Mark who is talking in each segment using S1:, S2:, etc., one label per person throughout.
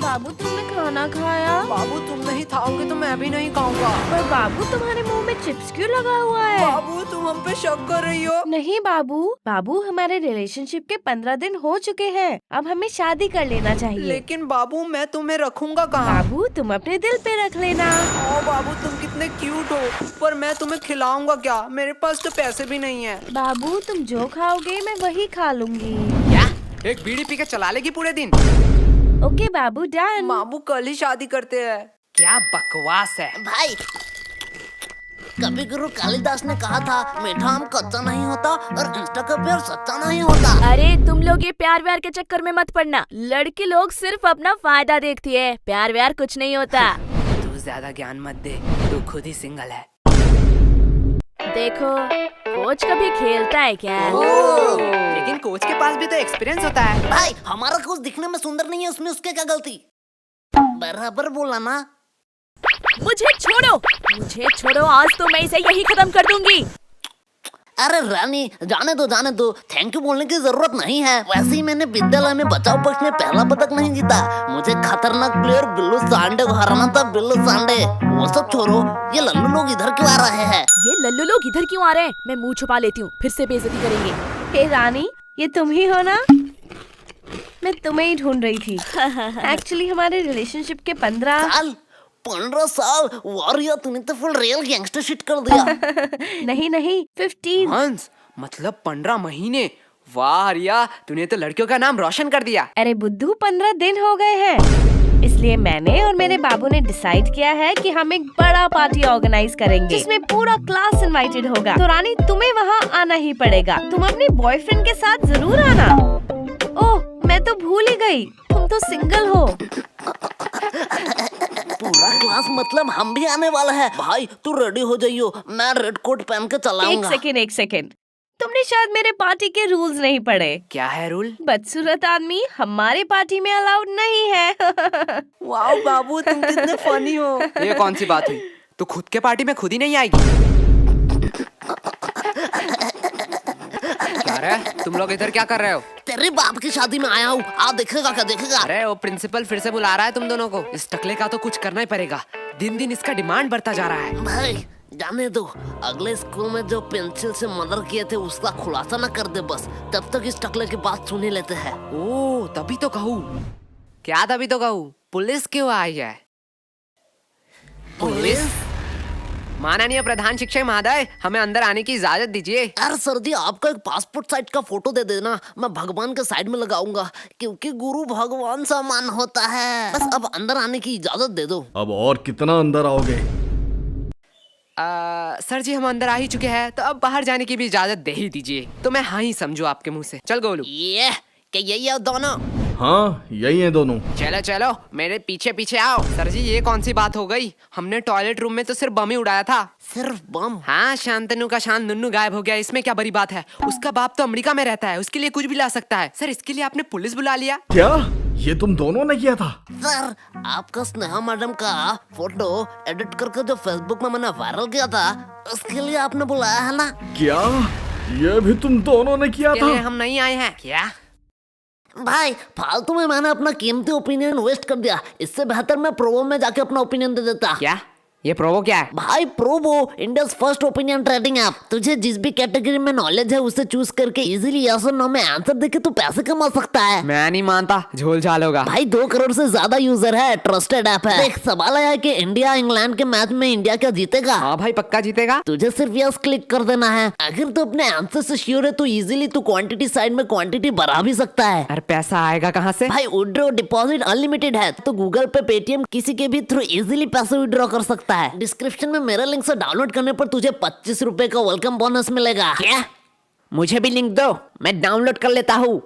S1: बाबू तुमने खाना खाया?
S2: बाबू तुम नहीं खाओगे तो मैं भी नहीं खाऊंगा।
S1: पर बाबू तुम्हारे मुंह में चिप्स क्यों लगा हुआ है?
S2: बाबू तुम हम पे शक कर रही हो?
S1: नहीं बाबू, बाबू हमारे रिलेशनशिप के 15 दिन हो चुके हैं। अब हमें शादी कर लेना चाहिए।
S2: लेकिन बाबू मैं तुम्हें रखूंगा कहाँ?
S1: बाबू तुम अपने दिल पे रख लेना।
S2: ओ बाबू तुम कितने क्यूट हो, पर मैं तुम्हें खिलाऊंगा क्या? मेरे पास तो पैसे भी नहीं है।
S1: बाबू तुम जो खाओगे मैं वही खा लूंगी।
S2: क्या? एक बीड़ी पी के चला लेगी पूरे दिन?
S1: ओके बाबू डन।
S2: बाबू कल ही शादी करते हैं। क्या बकवास है
S3: भाई, कवि गुरु कालिदास ने कहा था मीठा आम कच्चा नहीं होता और इंस्टा का प्यार सच्चा नहीं होता।
S4: अरे तुम लोग ये प्यार व्यार के चक्कर में मत पड़ना। लड़के लोग सिर्फ अपना फायदा देखती है, प्यार व्यार कुछ नहीं होता।
S2: तू ज्यादा ज्ञान मत दे, तू खुद ही सिंगल है।
S4: देखो कोच कभी खेलता है क्या?
S2: लेकिन कोच के पास भी तो एक्सपीरियंस होता है।
S3: भाई हमारा कोच दिखने में सुंदर नहीं है, उसमें उसके क्या गलती? बराबर बोला ना।
S4: मुझे छोड़ो, आज तो मैं इसे यही खत्म कर दूंगी।
S3: अरे रानी जाने दो, थैंक यू बोलने की जरूरत नहीं है। वैसे ही मैंने विद्यालय में बचाव पक्ष में पहला पदक नहीं जीता। मुझे खतरनाक प्लेयर बिल्लू सांडे को हराना था। बिल्लू सांडे वो सब छोड़ो, ये लल्लू लोग इधर क्यों आ रहे हैं?
S4: ये लल्लू लोग इधर क्यों आ रहे हैं? मैं मुंह छुपा लेती हूँ, फिर से बेइज्जती करेंगे।
S1: हे रानी, ये तुम ही हो ना? मैं तुम्हें ही ढूंढ रही थी। एक्चुअली हमारे रिलेशनशिप के
S3: 15 साल वारिया, तूने तो फुल रियल गैंगस्टर शिट कर दिया।
S1: नहीं 15।
S2: हंस मतलब 15 महीने। वाह रिया, तूने तो लड़कियों का नाम रोशन कर दिया।
S1: अरे बुद्धू 15 दिन हो गए हैं, इसलिए मैंने और मेरे बाबू ने डिसाइड किया है कि हम एक बड़ा पार्टी ऑर्गेनाइज करेंगे जिसमें पूरा क्लास इनवाइटेड होगा। तो रानी तुम्हें वहाँ आना ही पड़ेगा। तुम अपने बॉयफ्रेंड के साथ जरूर आना। ओह मैं तो भूल ही गई, तुम तो सिंगल हो।
S3: पूरा क्लास मतलब हम भी आने वाला है। भाई तू रेडी हो जाइयो, मैं रेड कोट पहन के चलाऊंगा।
S1: एक सेकेंड, तुमने शायद मेरे पार्टी के रूल्स नहीं पढ़े।
S2: क्या है रूल?
S1: बदसूरत आदमी हमारे पार्टी में अलाउड नहीं है।
S2: वाह बाबू तुम कितने फनी हो। ये कौन सी बात हुई? तू खुद के पार्टी में खुद ही नहीं आएगी? क्या रे, तुम लोग इधर क्या कर रहे हो?
S3: तेरे बाप की शादी में आया हूँ, आ देखेगा क्या देखेगा।
S2: अरे वो प्रिंसिपल फिर से बुला रहा है तुम दोनों को। इस टकले का तो कुछ करना ही पड़ेगा, दिन दिन इसका डिमांड बढ़ता जा रहा है।
S3: भाई जाने दो, अगले स्कूल में जो पेंसिल से मर्डर किए थे उसका खुलासा न कर दे बस, तब तक इस टकले की बात सुन ही लेते हैं।
S2: ओ तभी तो कहूँ। क्या तभी तो कहूँ? पुलिस क्यों आई है? पुलिस? माननीय प्रधान शिक्षक महोदय, हमें अंदर आने की इजाजत दीजिए।
S3: अरे सर जी, आपका एक पासपोर्ट साइज का फोटो दे देना, मैं भगवान के साइड में लगाऊंगा, क्योंकि गुरु भगवान समान होता है। बस अब अंदर आने की इजाजत दे दो।
S5: अब और कितना अंदर आओगे?
S2: सर जी हम अंदर आ ही चुके हैं, तो अब बाहर जाने की भी इजाजत दे ही दीजिए। तो मैं हाँ ही समझू आपके मुंह से। चल गोलू।
S3: ये क्या यही है दोनों?
S5: हाँ यही है दोनों।
S2: चलो चलो मेरे पीछे पीछे आओ। सर जी ये कौन सी बात हो गई? हमने टॉयलेट रूम में तो सिर्फ बम ही उड़ाया था।
S3: सिर्फ बम?
S2: हाँ, शांतनु का शान नुन्नू गायब हो गया, इसमें क्या बड़ी बात है? उसका बाप तो अमेरिका में रहता है, उसके लिए कुछ भी ला सकता है। सर इसके लिए आपने पुलिस बुला लिया?
S5: क्या ये तुम दोनों ने किया था?
S3: सर आपका स्नेहा मैडम का फोटो एडिट करके जो फेसबुक में मैंने वायरल किया था, उसके लिए आपने बुलाया है ना?
S5: क्या ये भी तुम दोनों ने किया
S2: इसके लिए
S5: था?
S2: हम नहीं आए हैं क्या?
S3: भाई फालतू में मैंने अपना कीमती ओपिनियन वेस्ट कर दिया। इससे बेहतर मैं प्रोवो में जाके अपना ओपिनियन दे देता।
S2: क्या? ये प्रोवो क्या है?
S3: भाई Probo India first opinion trading app. तुझे जिस भी कैटेगरी में नॉलेज है उसे चूज करके इजीली यस और नो में आंसर देके तू पैसे कमा सकता है।
S2: मैं नहीं मानता, झोल झाल होगा।
S3: भाई 2 करोड़ से ज्यादा यूजर है, ट्रस्टेड ऐप है। देख सवाल आया कि इंडिया इंग्लैंड के मैच में इंडिया क्या जीतेगा?
S2: हाँ भाई पक्का जीतेगा।
S3: तुझे सिर्फ यस क्लिक कर देना है। अगर तू अपने आंसर से श्योर है तो इजीली तू क्वांटिटी साइड में क्वांटिटी बढ़ा भी सकता है।
S2: अरे पैसा आएगा कहाँ से?
S3: भाई विड्रॉ डिपॉजिट अनलिमिटेड है, तो गूगल पे पेटीएम किसी के भी थ्रू इजीली पैसे विड्रॉ कर सकता है। डिस्क्रिप्शन में मेरे लिंक से डाउनलोड करने पर तुझे 25 रुपए का वेलकम बोनस मिलेगा।
S2: क्या? मुझे भी लिंक दो, मैं डाउनलोड कर लेता हूँ।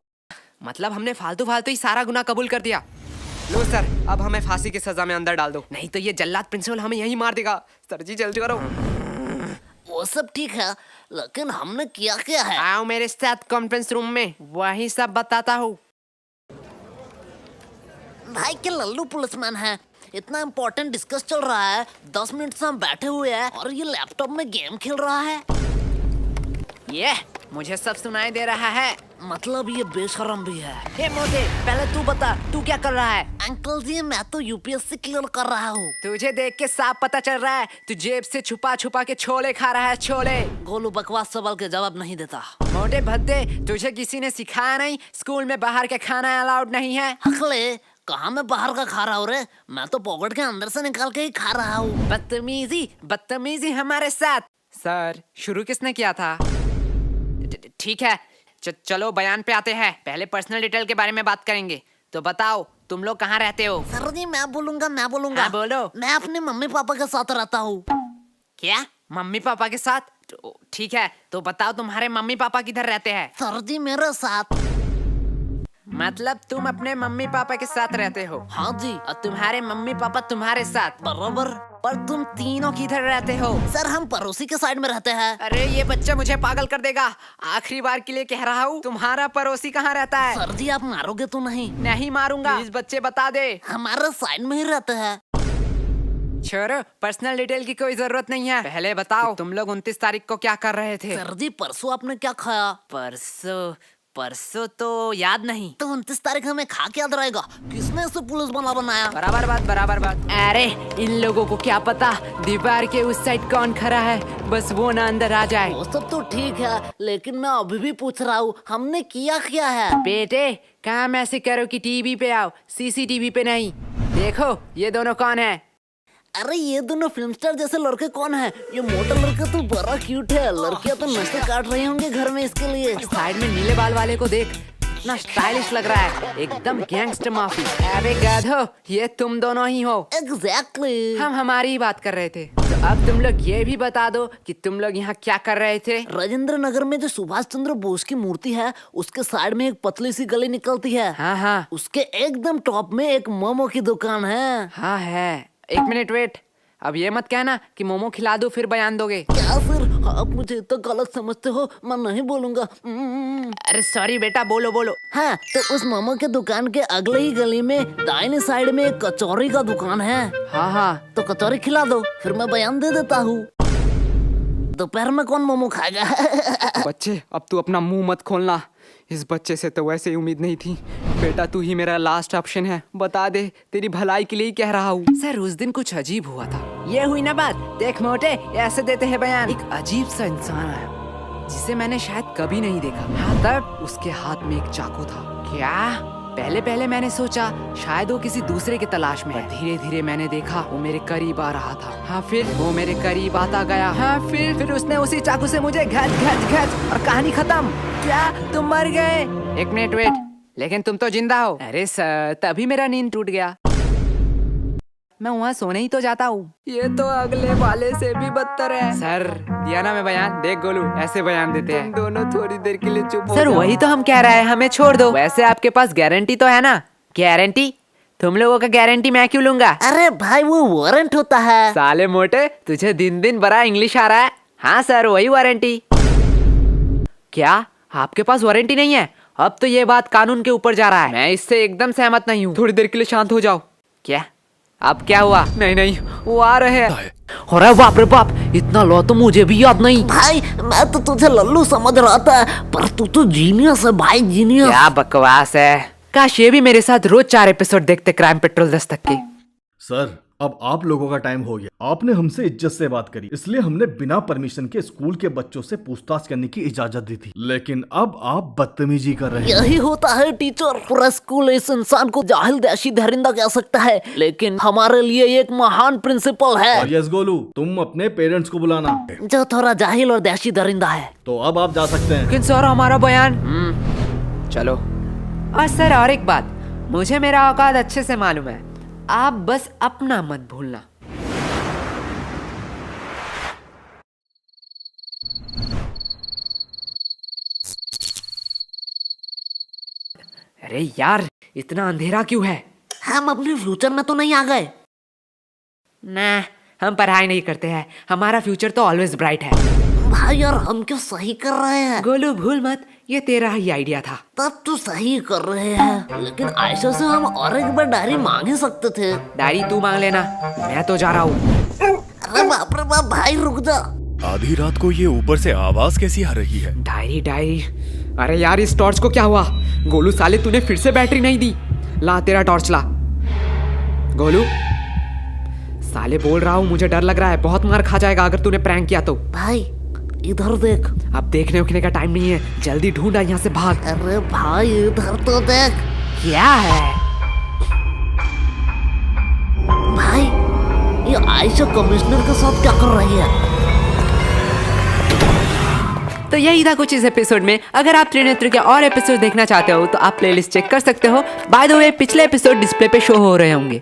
S2: मतलब हमने फालतू फालतू ही सारा गुनाह कबूल कर दिया। लो सर, अब हमें फांसी की सजा में अंदर डाल दो, नहीं तो ये जल्लाद प्रिंसिपल हमें यहीं मार देगा। सर जी जल्दी करो।
S3: वो सब ठीक है, लेकिन हमने किया क्या है?
S2: आओ मेरे साथ कॉन्फ्रेंस रूम में, वही सब बताता हूँ।
S3: भाई के लल्लू पुलिसमैन है, इतना इम्पोर्टेंट डिस्कस चल रहा है, 10 मिनट से हम बैठे हुए हैं और ये लैपटॉप में गेम खेल रहा है।
S2: ये मुझे सब सुनाई दे रहा है।
S3: मतलब ये बेशरम भी है।
S2: हे मोटे, पहले तू बता, तू क्या कर रहा है?
S3: अंकल जी मैं तो यूपीएससी क्लियर कर रहा हूँ।
S2: तुझे देख के साफ पता चल रहा है तू जेब से छुपा छुपा के छोले खा रहा है, छोले।
S3: गोलू बकवास सवाल के जवाब नहीं देता।
S2: मोटे भद्दे, तुझे किसी ने सिखाया नहीं स्कूल में बाहर के खाना अलाउड नहीं है?
S3: हकले कहाँ मैं बाहर का खा रहा हूँ रे, मैं तो पॉकेट के अंदर से निकाल के ही खा रहा हूँ।
S2: बदतमीजी बदतमीजी हमारे साथ। सर शुरू किसने किया था? ठीक है, चलो बयान पे आते हैं। पहले पर्सनल डिटेल के बारे में बात करेंगे। तो बताओ तुम लोग कहाँ रहते हो?
S3: सर जी मैं बोलूंगा।
S2: हाँ, बोलो।
S3: मैं अपने मम्मी पापा के साथ रहता हूँ।
S2: क्या मम्मी पापा के साथ? ठीक है, तो बताओ तुम्हारे मम्मी पापा किधर रहते हैं?
S3: सर जी मेरे साथ।
S2: मतलब तुम अपने मम्मी पापा के साथ रहते हो?
S3: हाँ जी।
S2: और तुम्हारे मम्मी पापा तुम्हारे साथ?
S3: बराबर।
S2: पर तुम तीनों किधर रहते हो?
S3: सर हम पड़ोसी के साइड में रहते हैं।
S2: अरे ये बच्चा मुझे पागल कर देगा। आखिरी बार के लिए कह रहा हूँ, तुम्हारा पड़ोसी कहाँ रहता है?
S3: सर जी आप मारोगे तो नहीं?
S2: नहीं मारूंगा। प्लीज बच्चे बता दे।
S3: हमारे साइड में ही रहते हैं।
S2: छोड़ो, पर्सनल डिटेल की कोई जरूरत नहीं है। पहले बताओ तुम लोग 29 तारीख को क्या कर रहे थे?
S3: सर जी परसों आपने क्या खाया?
S2: परसों तो याद नहीं।
S3: तो 29 तारीख हमें खा के याद रहेगा। किसने इसे पुलिस बना बनाया?
S2: बराबर बात। अरे इन लोगों को क्या पता दीवार के उस साइड कौन खड़ा है, बस वो ना अंदर आ जाए।
S3: वो सब तो ठीक है, लेकिन मैं अभी भी पूछ रहा हूँ हमने किया है?
S2: बेटे काम ऐसे करो कि टीवी पे आओ, सीसीटीवी पे नहीं। देखो ये दोनों कौन है?
S3: अरे ये दोनों फिल्म स्टार जैसे लड़के कौन है? ये मोटा लड़का तो बड़ा क्यूट है। लड़कियां तो नशे काट रही होंगे घर में इसके लिए।
S2: साइड में नीले बाल वाले को देख, इतना स्टाइलिश लग रहा है, एकदम गैंगस्टर माफी। अरे गधो, ये तुम दोनों ही हो।
S3: एग्जैक्टली।
S2: हम हमारी ही बात कर रहे थे। तो अब तुम लोग ये भी बता दो कि तुम लोग यहाँ क्या कर रहे थे?
S3: राजेंद्र नगर में जो सुभाष चंद्र बोस की मूर्ति है उसके साइड में एक पतली सी गली निकलती है।
S2: हाँ
S3: उसके एकदम टॉप में एक मोमो की दुकान है।
S2: हाँ है। एक मिनट वेट, अब ये मत कहना कि मोमो खिला दो फिर बयान दोगे।
S3: क्या सर आप मुझे इतना गलत समझते हो? मैं नहीं बोलूंगा।
S2: अरे सॉरी बेटा, बोलो।
S3: हाँ तो उस मोमो के दुकान के अगले ही गली में दाहिने साइड में एक कचौरी का दुकान है।
S2: हाँ
S3: तो कचौरी खिला दो फिर मैं बयान दे देता हूँ। दोपहर में कौन मोमो खाएगा?
S2: बच्चे अब तू अपना मुंह मत खोलना। इस बच्चे से तो वैसे ही उम्मीद नहीं थी। बेटा तू ही मेरा लास्ट ऑप्शन है, बता दे, तेरी भलाई के लिए ही कह रहा हूँ। सर उस दिन कुछ अजीब हुआ था। ये हुई ना बात। देख मोटे, ऐसे देते हैं बयान। एक अजीब सा इंसान आया जिसे मैंने शायद कभी नहीं देखा। हाँ तब उसके हाथ में एक चाकू था। क्या? पहले मैंने सोचा शायद वो किसी दूसरे की तलाश में है। धीरे धीरे मैंने देखा वो मेरे करीब आ रहा था। हाँ फिर वो मेरे करीब आता गया। हाँ फिर उसने उसी चाकू से मुझे घच और कहानी खत्म। क्या तुम मर गए? एक मिनट वेट, लेकिन तुम तो जिंदा हो। अरे सर तभी मेरा नींद टूट गया। मैं वहाँ सोने ही तो जाता हूँ। ये तो अगले वाले से भी बदतर है। सर दिया ना मैं बयान। देख गोलू, ऐसे बयान देते हैं। दोनों थोड़ी देर के लिए चुप हो। सर वही तो हम कह रहे हैं, हमें छोड़ दो। वैसे आपके पास गारंटी तो है ना? गारंटी? तुम लोगों का गारंटी मैं क्यों लूंगा?
S3: अरे भाई वो वारंट होता है।
S2: साले मोटे, तुझे दिन बड़ा इंग्लिश आ रहा है। हाँ सर वही वारंटी। क्या आपके पास वारंटी नहीं है? अब तो ये बात कानून के ऊपर जा रहा है। मैं इससे एकदम सहमत नहीं हूँ। थोड़ी देर के लिए शांत हो जाओ। क्या अब क्या हुआ? नहीं वो आ रहे हैं।
S3: अरे बाप रे बाप, इतना लो तो मुझे भी याद नहीं। भाई मैं तो तुझे लल्लू समझ रहा था, पर तू तो जीनियस है भाई, जीनियस।
S2: क्या बकवास है। काश ये भी मेरे साथ रोज 4 एपिसोड देखते क्राइम पेट्रोल दस्तक के।
S5: सर अब आप लोगों का टाइम हो गया। आपने हमसे इज्जत से बात करी, इसलिए हमने बिना परमिशन के स्कूल के बच्चों से पूछताछ करने की इजाजत दी थी, लेकिन अब आप बदतमीजी कर रहे हैं।
S3: यही होता है टीचर। पूरा स्कूल इस इंसान को जाहिल देशी दरिंदा कह सकता है, लेकिन हमारे लिए एक महान प्रिंसिपल है।
S5: और यस गोलू, तुम अपने पेरेंट्स को बुलाना,
S3: जो थोड़ा जाहिल और देशी दरिंदा है।
S5: तो अब आप जा सकते हैं।
S2: लेकिन सर हमारा बयान। चलो। और सर और एक बात, मुझे मेरा औकात अच्छे से मालूम है, आप बस अपना मत भूलना। अरे यार इतना अंधेरा क्यों है?
S3: हम अपने फ्यूचर में तो नहीं आ गए?
S2: ना हम पढ़ाई नहीं करते हैं, हमारा फ्यूचर तो ऑलवेज ब्राइट है।
S3: भाई यार हम क्या सही कर रहे हैं?
S2: गोलू भूल मत, ये तेरा ही आइडिया था।
S3: तब तो सही कर रहे हैं, लेकिन आयशा से हम और एक बार डायरी मांग ही सकते थे।
S2: डायरी तू मांग लेना, मैं तो जा रहा हूँ।
S3: अरे बाप रे बाप भाई रुक जा।
S6: आधी रात को ये ऊपर से आवाज कैसी आ रही है?
S2: डायरी अरे यार इस टॉर्च को क्या हुआ? गोलू साले तूने फिर से बैटरी नहीं दी। ला तेरा टॉर्च ला। गोलू साले बोल रहा हूँ मुझे डर लग रहा है, बहुत मार खा जाएगा अगर तूने प्रैंक किया तो।
S3: भाई इधर देख।
S2: अब देखने उखने का टाइम नहीं है, जल्दी ढूंढा यहाँ से भाग।
S3: अरे भाई इधर तो देख।
S2: क्या है?
S3: भाई ये आयशा कमिश्नर के साथ क्या कर रही है?
S2: तो यही था कुछ इस एपिसोड में। अगर आप त्रिनेत्र के और एपिसोड देखना चाहते हो तो आप प्लेलिस्ट चेक कर सकते हो। बाय द वे पिछले एपिसोड डिस्प्ले पे शो हो रहे होंगे।